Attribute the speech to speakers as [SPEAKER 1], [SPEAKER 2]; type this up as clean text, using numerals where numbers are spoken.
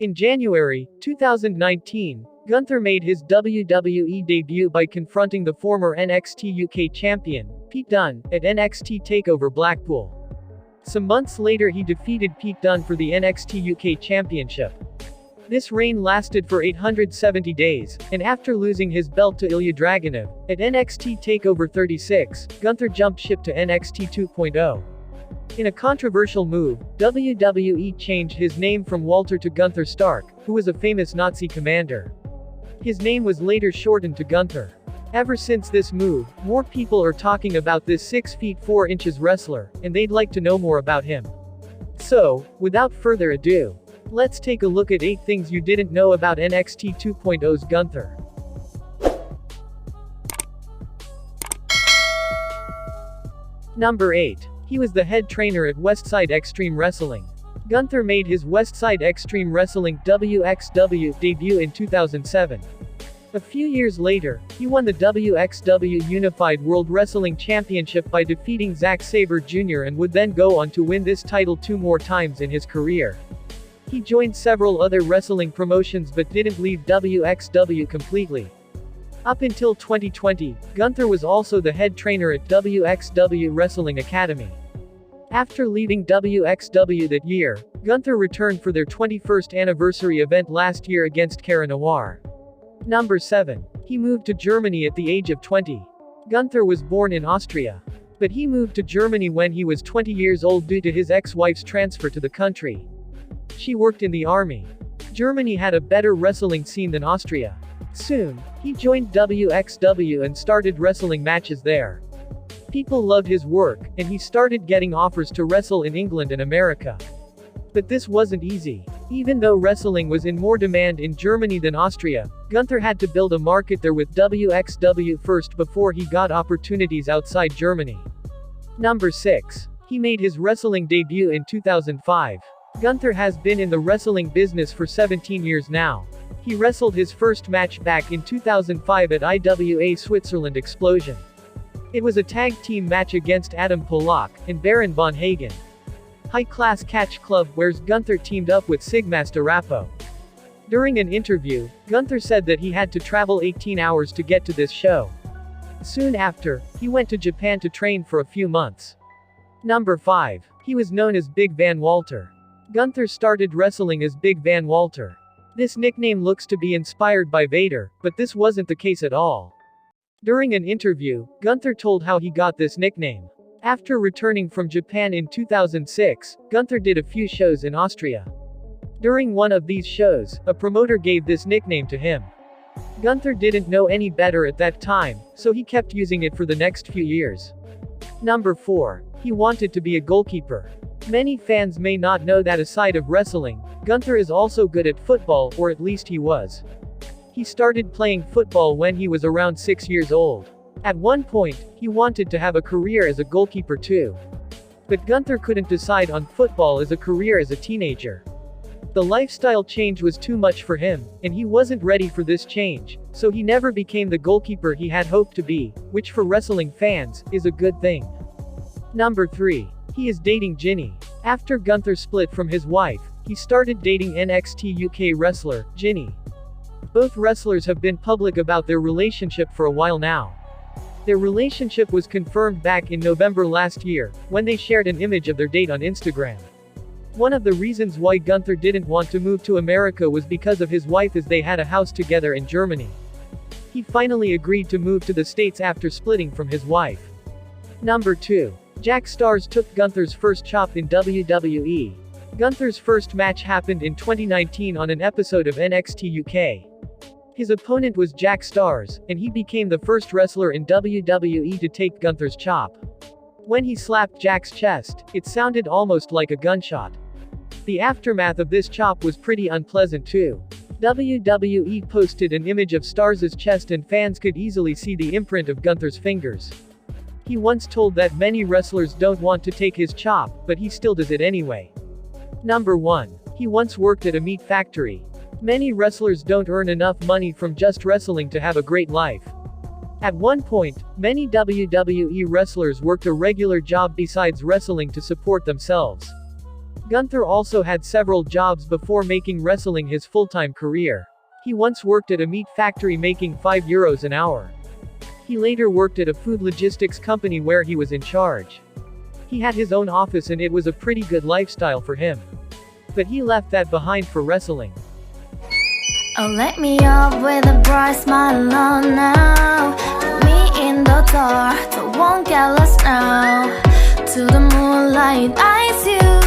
[SPEAKER 1] In January 2019, Gunther made his WWE debut by confronting the former NXT UK champion, Pete Dunne, at NXT TakeOver Blackpool. Some months later he defeated Pete Dunne for the NXT UK Championship. This reign lasted for 870 days, and after losing his belt to Ilya Dragunov, at NXT TakeOver 36, Gunther jumped ship to NXT 2.0. In a controversial move, WWE changed his name from Walter to Gunther Stark, who was a famous Nazi commander. His name was later shortened to Gunther. Ever since this move, more people are talking about this 6 feet 4 inches wrestler, and they'd like to know more about him. So, without further ado, let's take a look at 8 things you didn't know about NXT 2.0's Gunther. Number 8. He was the head trainer at Westside Extreme Wrestling. Gunther made his Westside Extreme Wrestling WXW debut in 2007. A few years later, he won the WXW Unified World Wrestling Championship by defeating Zack Sabre Jr. and would then go on to win this title 2 more times in his career. He joined several other wrestling promotions but didn't leave WXW completely. Up until 2020, Gunther was also the head trainer at WXW Wrestling Academy. After leaving WXW that year, Gunther returned for their 21st anniversary event last year against Cara Noir. Number 7. He moved to Germany at the age of 20. Gunther was born in Austria. But he moved to Germany when he was 20 years old due to his ex-wife's transfer to the country. She worked in the army. Germany had a better wrestling scene than Austria. Soon, he joined WXW and started wrestling matches there. People loved his work, and he started getting offers to wrestle in England and America. But this wasn't easy. Even though wrestling was in more demand in Germany than Austria, Gunther had to build a market there with WXW first before he got opportunities outside Germany. Number 6. He made his wrestling debut in 2005. Gunther has been in the wrestling business for 17 years now. He wrestled his first match back in 2005 at IWA Switzerland Explosion. It was a tag team match against Adam Polak and Baron Von Hagen. High Class Catch Club, where Gunther teamed up with Sigmaster Rappo. During an interview, Gunther said that he had to travel 18 hours to get to this show. Soon after, he went to Japan to train for a few months. Number 5. He was known as Big Van Walter. Gunther started wrestling as Big Van Walter. This nickname looks to be inspired by Vader, but this wasn't the case at all. During an interview, Gunther told how he got this nickname. After returning from Japan in 2006, Gunther did a few shows in Austria. During one of these shows, a promoter gave this nickname to him. Gunther didn't know any better at that time, so he kept using it for the next few years. Number 4. He wanted to be a goalkeeper. Many fans may not know that aside of wrestling, Gunther is also good at football, or at least he was. He started playing football when he was around 6 years old. At one point, he wanted to have a career as a goalkeeper too. But Gunther couldn't decide on football as a career as a teenager. The lifestyle change was too much for him, and he wasn't ready for this change, so he never became the goalkeeper he had hoped to be, which for wrestling fans, is a good thing. Number 3. He is dating Ginny. After Gunther split from his wife, he started dating NXT UK wrestler, Ginny. Both wrestlers have been public about their relationship for a while now. Their relationship was confirmed back in November last year, when they shared an image of their date on Instagram. One of the reasons why Gunther didn't want to move to America was because of his wife, as they had a house together in Germany. He finally agreed to move to the States after splitting from his wife. Number 2. Jack Stars took Gunther's first chop in WWE. Gunther's first match happened in 2019 on an episode of NXT UK. His opponent was Jack Stars, and he became the first wrestler in WWE to take Gunther's chop. When he slapped Jack's chest, it sounded almost like a gunshot. The aftermath of this chop was pretty unpleasant too. WWE posted an image of Stars' chest and fans could easily see the imprint of Gunther's fingers. He once told that many wrestlers don't want to take his chop, but he still does it anyway. Number 1. He once worked at a meat factory. Many wrestlers don't earn enough money from just wrestling to have a great life. At one point, many WWE wrestlers worked a regular job besides wrestling to support themselves. Gunther also had several jobs before making wrestling his full-time career. He once worked at a meat factory making €5 an hour. He later worked at a food logistics company where he was in charge. He had his own office and it was a pretty good lifestyle for him. But he left that behind for wrestling.
[SPEAKER 2] Oh, let me up with a bright smile on now. Put me in the dark, so won't get lost now. To the moonlight, eyes you.